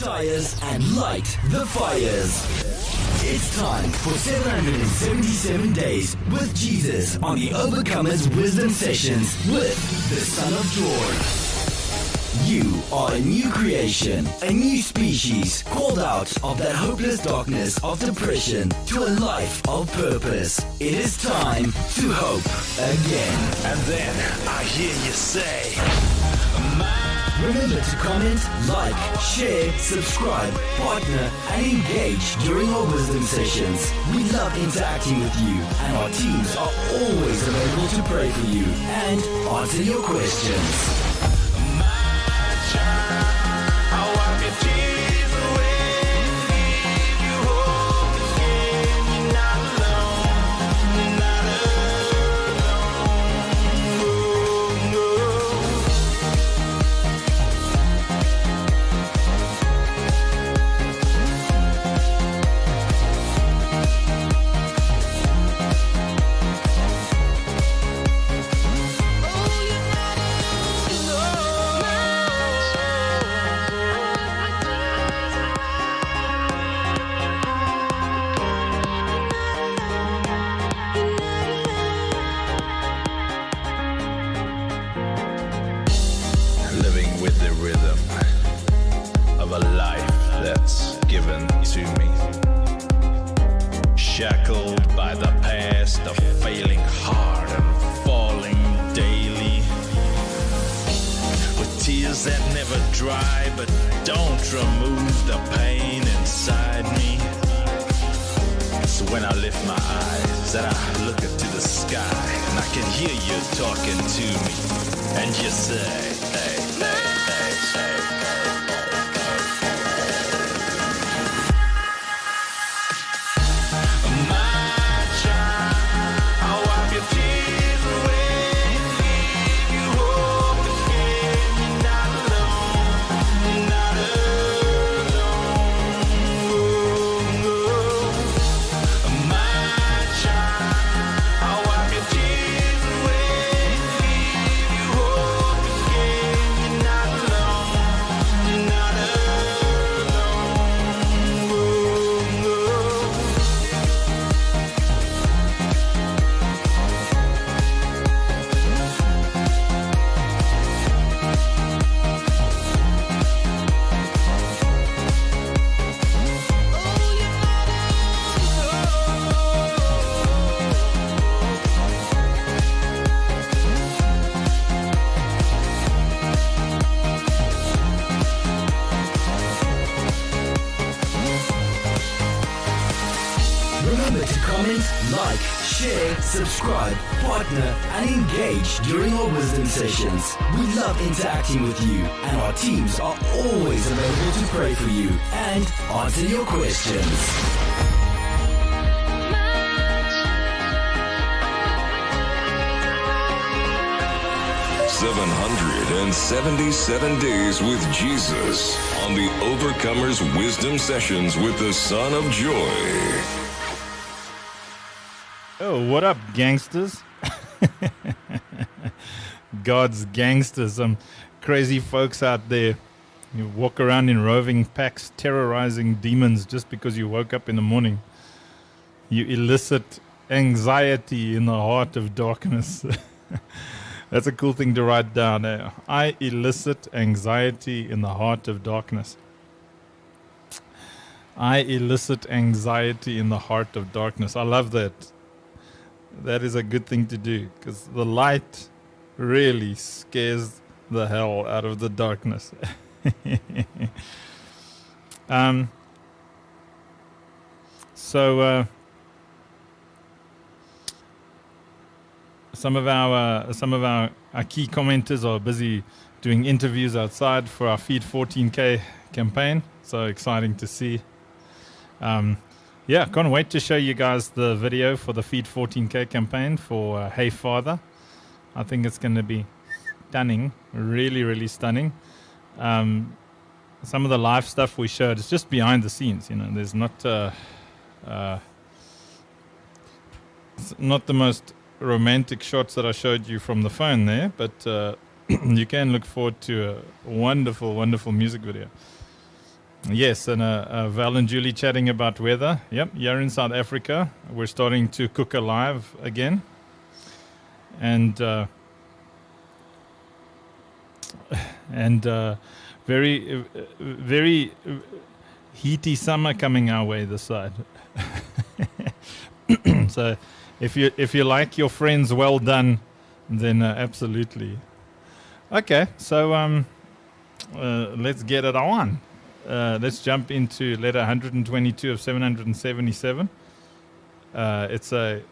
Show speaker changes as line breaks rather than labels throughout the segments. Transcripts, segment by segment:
tires and light the fires. It's time for 777 Days with Jesus on the Overcomers Wisdom Sessions with the Son of Joy. You are a new creation, a new species, called out of that hopeless darkness of depression to a life of purpose. It is time to hope again.
And then I hear you say,
remember to comment, like, share, subscribe, partner, and engage during our wisdom sessions. We love interacting with you, and our teams are always available to pray for you and answer your questions.
living with the rhythm of a life that's given to me. Shackled by the past, of failing hard and falling daily. With tears that never dry, but don't remove the pain inside me. So when I lift my eyes and I look up to the sky, and I can hear you talking to me, and you say, hey, hey, hey, hey, hey.
Remember to comment, like, share, subscribe, partner, and engage during our wisdom sessions. We love interacting with you, and our teams are always available to pray for you and answer your questions.
777 Days with Jesus on the Overcomers Wisdom Sessions with the Son of Joy.
Oh, what up, gangsters? God's gangsters, some crazy folks out there. You walk around in roving packs, terrorizing demons just because you woke up in the morning. You elicit anxiety in the heart of darkness. That's a cool thing to write down. I elicit anxiety in the heart of darkness. I elicit anxiety in the heart of darkness. I love that. That is a good thing to do, because the light really scares the hell out of the darkness. Some of our key commenters are busy doing interviews outside for our Feed 14K campaign. So exciting to see. Can't wait to show you guys the video for the Feed 14K campaign for Hey Father. I think it's going to be stunning, really, really stunning. Some of the live stuff we showed is just behind the scenes. You know, there's not the most romantic shots that I showed you from the phone there, but you can look forward to a wonderful, wonderful music video. Yes, and Val and Julie chatting about weather. Yep, here in South Africa, we're starting to cook alive again. And very, very heaty summer coming our way this side. So if you like your friends well done, then absolutely. Okay, so let's get it on. Let's jump into letter 122 of 777. It's a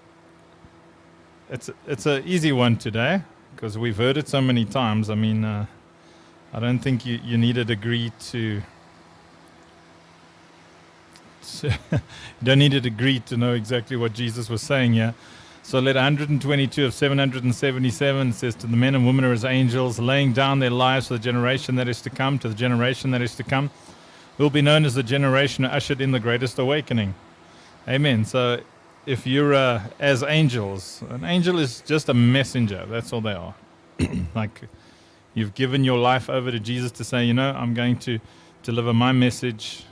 easy one today because we've heard it so many times. I mean, I don't think you need a degree to you don't need a degree to know exactly what Jesus was saying here. So letter 122 of 777 says, to the men and women are as angels, laying down their lives for the generation that is to come, to the generation that is to come, who will be known as the generation who ushered in the greatest awakening. Amen. So if you're as angels, an angel is just a messenger. That's all they are. Like you've given your life over to Jesus to say, I'm going to deliver my message.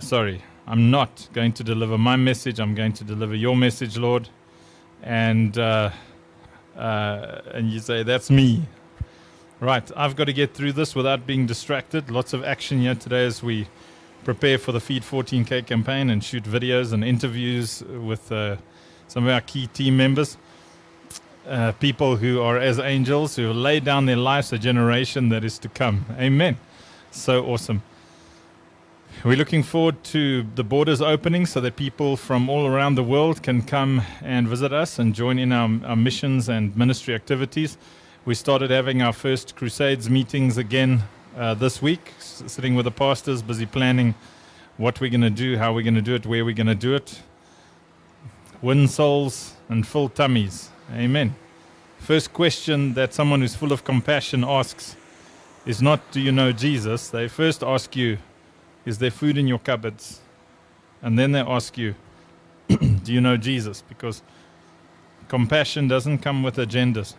Sorry, I'm not going to deliver my message. I'm going to deliver your message, Lord. And you say, that's me. Right, I've got to get through this without being distracted. Lots of action here today as we prepare for the Feed 14K campaign and shoot videos and interviews with some of our key team members. People who are as angels, who lay down their lives, a generation that is to come. Amen. So awesome. We're looking forward to the borders opening so that people from all around the world can come and visit us and join in our missions and ministry activities. We started having our first Crusades meetings again this week, sitting with the pastors, busy planning what we're going to do, how we're going to do it, where we're going to do it. Win souls and full tummies. Amen. First question that someone who's full of compassion asks is not, do you know Jesus? They first ask you, is there food in your cupboards? And then they ask you, do you know Jesus? Because compassion doesn't come with agendas.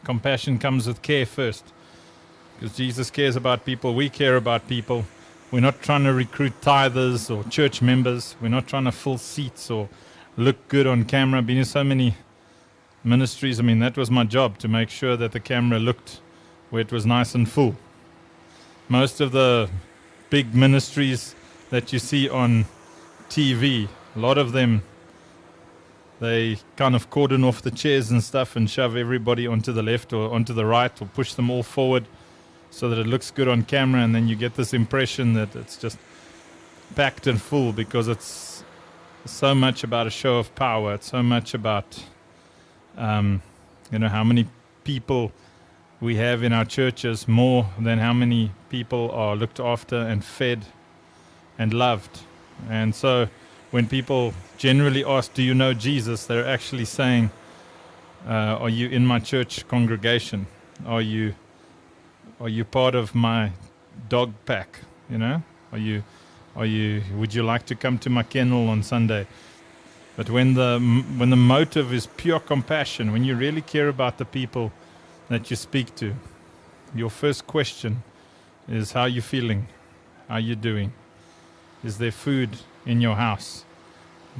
Compassion comes with care first. Because Jesus cares about people, we care about people. We're not trying to recruit tithers or church members. We're not trying to fill seats or look good on camera. Been in so many ministries. I mean, that was my job, to make sure that the camera looked where it was nice and full. Most of the big ministries that you see on TV, a lot of them, they kind of cordon off the chairs and stuff and shove everybody onto the left or onto the right or push them all forward so that it looks good on camera, and then you get this impression that it's just packed and full because it's so much about a show of power. It's so much about, how many people we have in our churches, more than how many people are looked after and fed and loved. And so when people generally ask, do you know Jesus? They're actually saying, are you in my church congregation? Are you part of my dog pack? Would you like to come to my kennel on Sunday? But when the motive is pure compassion, when you really care about the people that you speak to, your first question is, how are you feeling? How are you doing? Is there food in your house?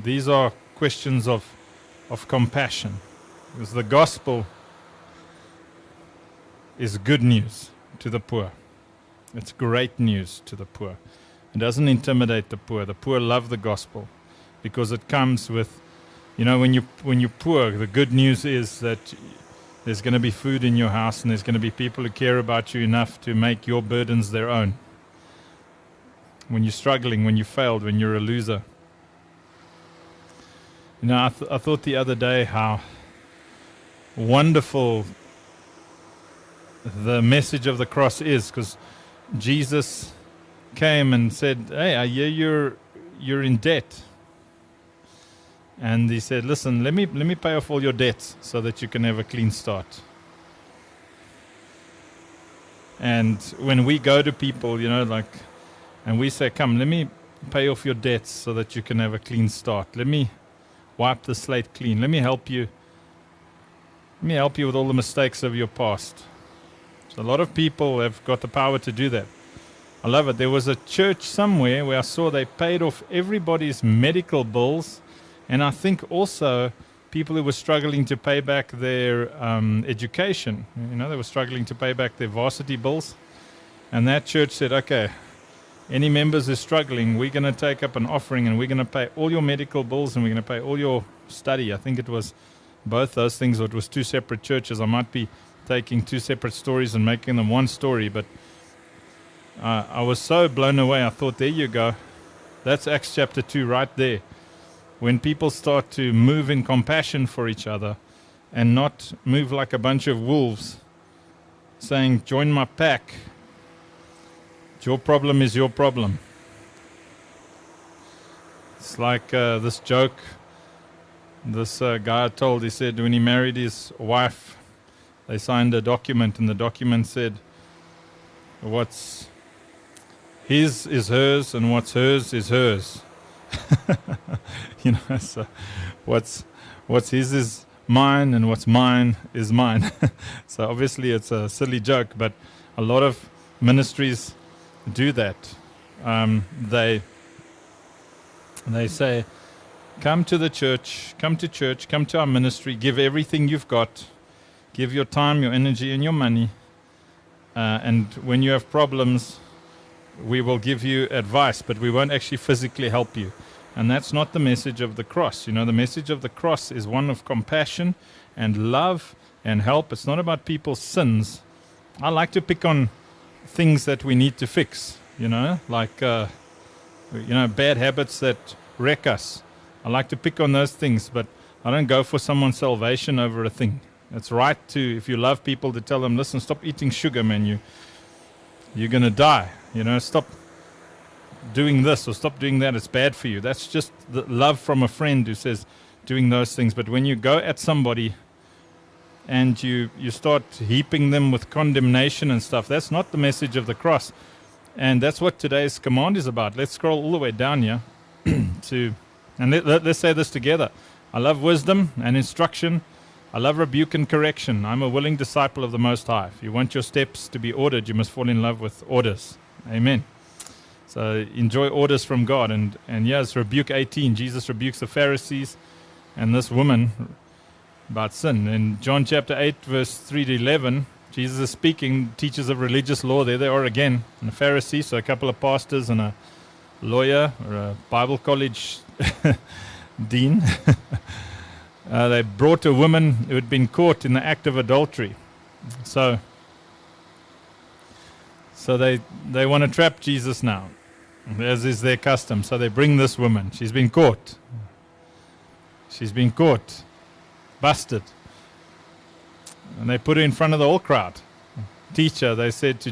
These are questions of compassion. Because the gospel is good news to the poor. It's great news to the poor. It doesn't intimidate the poor. The poor love the gospel because it comes with, when you're poor, the good news is that there's going to be food in your house, and there's going to be people who care about you enough to make your burdens their own. When you're struggling, when you failed, when you're a loser. I thought the other day how wonderful the message of the cross is, because Jesus came and said, hey, I hear you're in debt. And he said, listen, let me pay off all your debts so that you can have a clean start. And when we go to people, and we say, come, let me pay off your debts so that you can have a clean start. Let me wipe the slate clean. Let me help you. Let me help you with all the mistakes of your past. So a lot of people have got the power to do that. I love it. There was a church somewhere where I saw they paid off everybody's medical bills, and I think also people who were struggling to pay back their education. You know, they were struggling to pay back their varsity bills. And that church said, okay, any members who are struggling, we're going to take up an offering and we're going to pay all your medical bills and we're going to pay all your study. I think it was both those things, or it was two separate churches. I might be taking two separate stories and making them one story, but I was so blown away. I thought, there you go. That's Acts chapter 2 right there. When people start to move in compassion for each other and not move like a bunch of wolves, saying, join my pack. Your problem is your problem. It's like this joke this guy told. He said when he married his wife, they signed a document, and the document said, what's his is hers, and what's hers is hers. You know, so what's his is mine, and what's mine is mine. So obviously it's a silly joke, but a lot of ministries do that. They say, come to the church, come to our ministry, give everything you've got, give your time, your energy, and your money, and when you have problems, we will give you advice, but we won't actually physically help you. And that's not the message of the cross. You know, the message of the cross is one of compassion and love and help. It's not about people's sins. I like to pick on things that we need to fix, you know, like, bad habits that wreck us. I like to pick on those things, but I don't go for someone's salvation over a thing. It's right to, if you love people, to tell them, listen, stop eating sugar, man. You're going to die. You know, stop doing this or stop doing that. It's bad for you. That's just the love from a friend who says doing those things. But when you go at somebody and you start heaping them with condemnation and stuff, that's not the message of the cross. And that's what today's command is about. Let's scroll all the way down here let's say this together. I love wisdom and instruction. I love rebuke and correction. I'm a willing disciple of the Most High. If you want your steps to be ordered, you must fall in love with orders. Amen. So enjoy orders from God. And yes, rebuke 18. Jesus rebukes the Pharisees and this woman about sin. In John chapter 8, verse 3 to 11, Jesus is speaking, teachers of religious law, there they are again, and a Pharisee, so a couple of pastors and a lawyer or a Bible college dean. They brought a woman who had been caught in the act of adultery. So they want to trap Jesus now, as is their custom. So they bring this woman. She's been caught. Busted. And they put her in front of the whole crowd. Teacher, they said to Jesus,